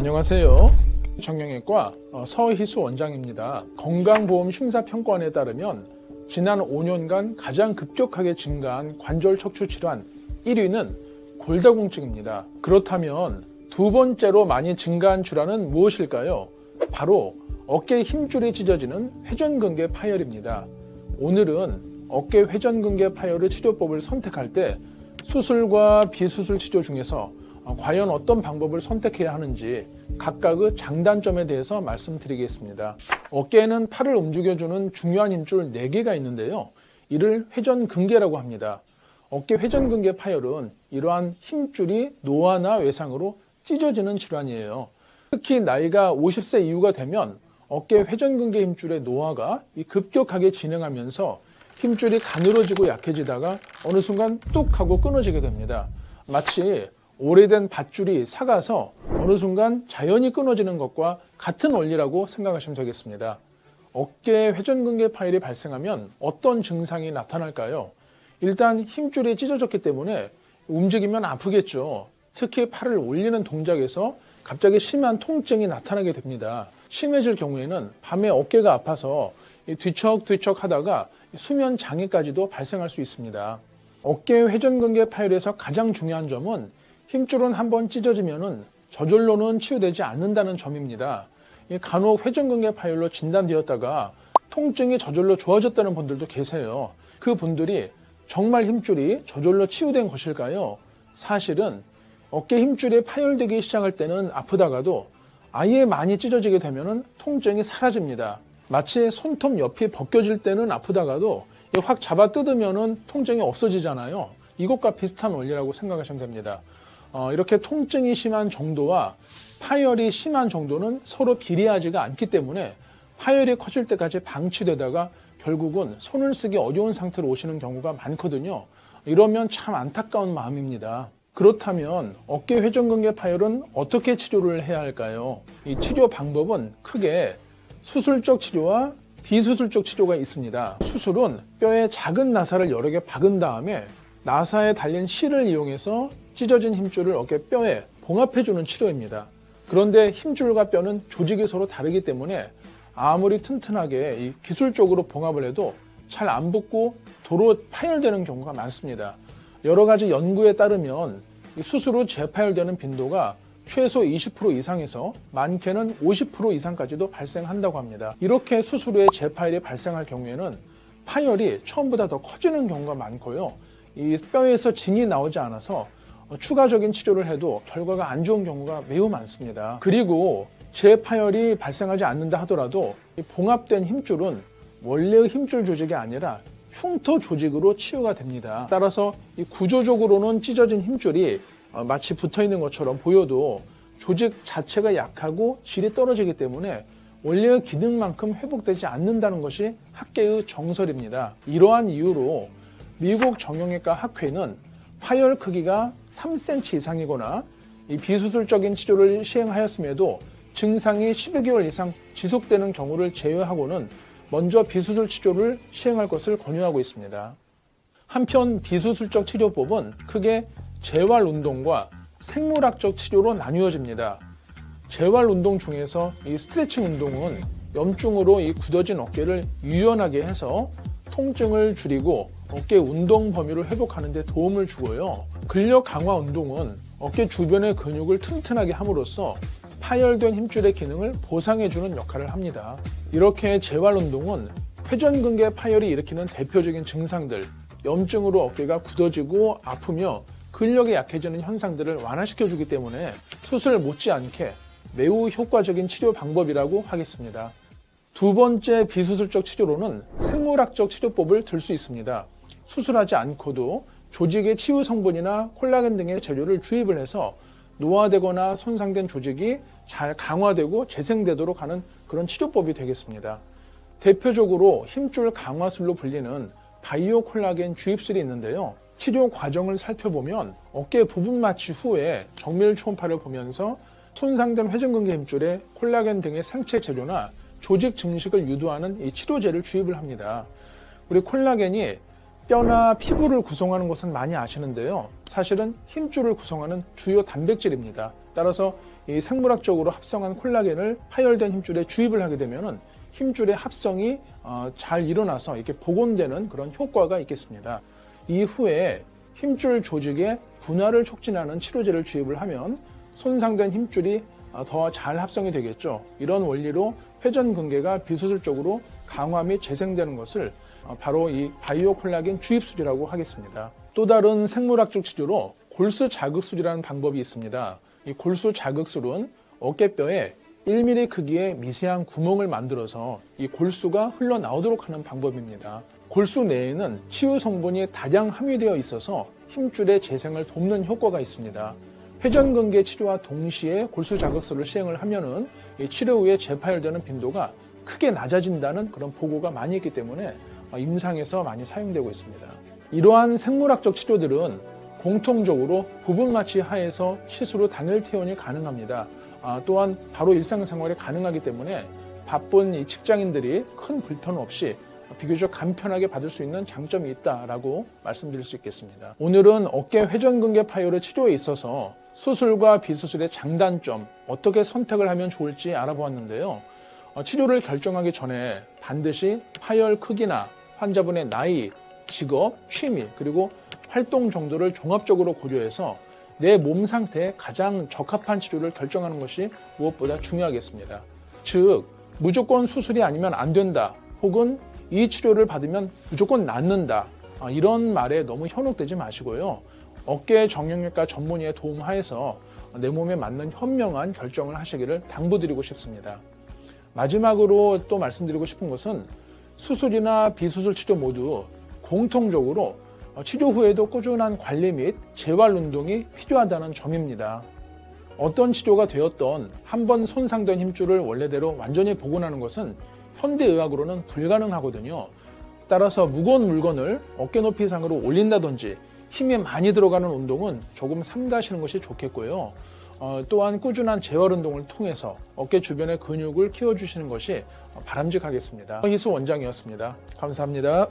안녕하세요. 정형외과 서희수 원장입니다. 건강보험심사평가원에 따르면 지난 5년간 가장 급격하게 증가한 관절 척추 질환 1위는 골다공증입니다. 그렇다면 두 번째로 많이 증가한 질환은 무엇일까요? 바로 어깨 힘줄이 찢어지는 회전근개 파열입니다. 오늘은 어깨 회전근개 파열의 치료법을 선택할 때 수술과 비수술 치료 중에서 과연 어떤 방법을 선택해야 하는지 각각의 장단점에 대해서 말씀드리겠습니다. 어깨에는 팔을 움직여주는 중요한 힘줄 4개가 있는데요. 이를 회전근개라고 합니다. 어깨 회전근개 파열은 이러한 힘줄이 노화나 외상으로 찢어지는 질환이에요. 특히 나이가 50세 이후가 되면 어깨 회전근개 힘줄의 노화가 급격하게 진행하면서 힘줄이 가늘어지고 약해지다가 어느 순간 뚝 하고 끊어지게 됩니다. 마치 오래된 밧줄이 삭아서 어느 순간 자연히 끊어지는 것과 같은 원리라고 생각하시면 되겠습니다. 어깨 회전근개 파열이 발생하면 어떤 증상이 나타날까요? 일단 힘줄이 찢어졌기 때문에 움직이면 아프겠죠. 특히 팔을 올리는 동작에서 갑자기 심한 통증이 나타나게 됩니다. 심해질 경우에는 밤에 어깨가 아파서 뒤척뒤척 하다가 수면 장애까지도 발생할 수 있습니다. 어깨 회전근개 파열에서 가장 중요한 점은 힘줄은 한번 찢어지면은 저절로는 치유되지 않는다는 점입니다. 간혹 회전근개 파열로 진단되었다가 통증이 저절로 좋아졌다는 분들도 계세요. 그 분들이 정말 힘줄이 저절로 치유된 것일까요? 사실은 어깨 힘줄이 파열되기 시작할 때는 아프다가도 아예 많이 찢어지게 되면은 통증이 사라집니다. 마치 손톱 옆이 벗겨질 때는 아프다가도 확 잡아 뜯으면은 통증이 없어지잖아요. 이것과 비슷한 원리라고 생각하시면 됩니다. 이렇게 통증이 심한 정도와 파열이 심한 정도는 서로 비례하지가 않기 때문에 파열이 커질 때까지 방치되다가 결국은 손을 쓰기 어려운 상태로 오시는 경우가 많거든요. 이러면 참 안타까운 마음입니다. 그렇다면 어깨 회전근개 파열은 어떻게 치료를 해야 할까요? 이 치료 방법은 크게 수술적 치료와 비수술적 치료가 있습니다. 수술은 뼈에 작은 나사를 여러 개 박은 다음에 나사에 달린 실을 이용해서 찢어진 힘줄을 어깨 뼈에 봉합해주는 치료입니다. 그런데 힘줄과 뼈는 조직이 서로 다르기 때문에 아무리 튼튼하게 이 기술적으로 봉합을 해도 잘 안 붙고 도로 파열되는 경우가 많습니다. 여러 가지 연구에 따르면 수술 후 재파열되는 빈도가 최소 20% 이상에서 많게는 50% 이상까지도 발생한다고 합니다. 이렇게 수술 후에 재파열이 발생할 경우에는 파열이 처음보다 더 커지는 경우가 많고요. 이 뼈에서 진이 나오지 않아서 추가적인 치료를 해도 결과가 안 좋은 경우가 매우 많습니다. 그리고 재파열이 발생하지 않는다 하더라도 이 봉합된 힘줄은 원래의 힘줄 조직이 아니라 흉터 조직으로 치유가 됩니다. 따라서 이 구조적으로는 찢어진 힘줄이 마치 붙어있는 것처럼 보여도 조직 자체가 약하고 질이 떨어지기 때문에 원래의 기능만큼 회복되지 않는다는 것이 학계의 정설입니다. 이러한 이유로 미국 정형외과 학회는 파열 크기가 3cm 이상이거나 이 비수술적인 치료를 시행하였음에도 증상이 10여 개월 이상 지속되는 경우를 제외하고는 먼저 비수술 치료를 시행할 것을 권유하고 있습니다. 한편 비수술적 치료법은 크게 재활 운동과 생물학적 치료로 나뉘어집니다. 재활 운동 중에서 이 스트레칭 운동은 염증으로 이 굳어진 어깨를 유연하게 해서 통증을 줄이고 어깨 운동 범위를 회복하는 데 도움을 주고요. 근력 강화 운동은 어깨 주변의 근육을 튼튼하게 함으로써 파열된 힘줄의 기능을 보상해주는 역할을 합니다. 이렇게 재활 운동은 회전근개 파열이 일으키는 대표적인 증상들, 염증으로 어깨가 굳어지고 아프며 근력이 약해지는 현상들을 완화시켜주기 때문에 수술 못지않게 매우 효과적인 치료 방법이라고 하겠습니다. 두 번째 비수술적 치료로는 생물학적 치료법을 들 수 있습니다. 수술하지 않고도 조직의 치유 성분이나 콜라겐 등의 재료를 주입을 해서 노화되거나 손상된 조직이 잘 강화되고 재생되도록 하는 그런 치료법이 되겠습니다. 대표적으로 힘줄 강화술로 불리는 바이오 콜라겐 주입술이 있는데요. 치료 과정을 살펴보면 어깨 부분 마취 후에 정밀 초음파를 보면서 손상된 회전근개 힘줄에 콜라겐 등의 생체 재료나 조직 증식을 유도하는 이 치료제를 주입을 합니다. 우리 콜라겐이 뼈나 피부를 구성하는 것은 많이 아시는데요. 사실은 힘줄을 구성하는 주요 단백질입니다. 따라서 이 생물학적으로 합성한 콜라겐을 파열된 힘줄에 주입을 하게 되면은 힘줄의 합성이 잘 일어나서 이렇게 복원되는 그런 효과가 있겠습니다. 이후에 힘줄 조직의 분화를 촉진하는 치료제를 주입을 하면 손상된 힘줄이 더 잘 합성이 되겠죠. 이런 원리로 회전근개가 비수술적으로 강화 및 재생되는 것을 바로 이 바이오 콜라겐 주입술이라고 하겠습니다. 또 다른 생물학적 치료로 골수 자극술이라는 방법이 있습니다. 이 골수 자극술은 어깨뼈에 1mm 크기의 미세한 구멍을 만들어서 이 골수가 흘러나오도록 하는 방법입니다. 골수 내에는 치유 성분이 다량 함유되어 있어서 힘줄의 재생을 돕는 효과가 있습니다. 회전근개 치료와 동시에 골수 자극술을 시행을 하면은 이 치료 후에 재파열되는 빈도가 크게 낮아진다는 그런 보고가 많이 있기 때문에 임상에서 많이 사용되고 있습니다. 이러한 생물학적 치료들은 공통적으로 부분 마취 하에서 시술 후 당일 퇴원이 가능합니다. 또한 바로 일상생활에 가능하기 때문에 바쁜 이 직장인들이 큰 불편 없이 비교적 간편하게 받을 수 있는 장점이 있다라고 말씀드릴 수 있겠습니다. 오늘은 어깨 회전근개 파열의 치료에 있어서 수술과 비수술의 장단점, 어떻게 선택을 하면 좋을지 알아보았는데요. 치료를 결정하기 전에 반드시 파열 크기나 환자분의 나이, 직업, 취미, 그리고 활동 정도를 종합적으로 고려해서 내 몸 상태에 가장 적합한 치료를 결정하는 것이 무엇보다 중요하겠습니다. 즉, 무조건 수술이 아니면 안 된다, 혹은 이 치료를 받으면 무조건 낫는다, 이런 말에 너무 현혹되지 마시고요. 어깨 정형외과 전문의의 도움하에서 내 몸에 맞는 현명한 결정을 하시기를 당부드리고 싶습니다. 마지막으로 또 말씀드리고 싶은 것은 수술이나 비수술 치료 모두 공통적으로 치료 후에도 꾸준한 관리 및 재활 운동이 필요하다는 점입니다. 어떤 치료가 되었던 한번 손상된 힘줄을 원래대로 완전히 복원하는 것은 현대의학으로는 불가능하거든요. 따라서 무거운 물건을 어깨 높이 이상으로 올린다든지 힘이 많이 들어가는 운동은 조금 삼가시는 것이 좋겠고요. 또한 꾸준한 재활 운동을 통해서 어깨 주변의 근육을 키워주시는 것이 바람직하겠습니다. 이수 원장이었습니다. 감사합니다.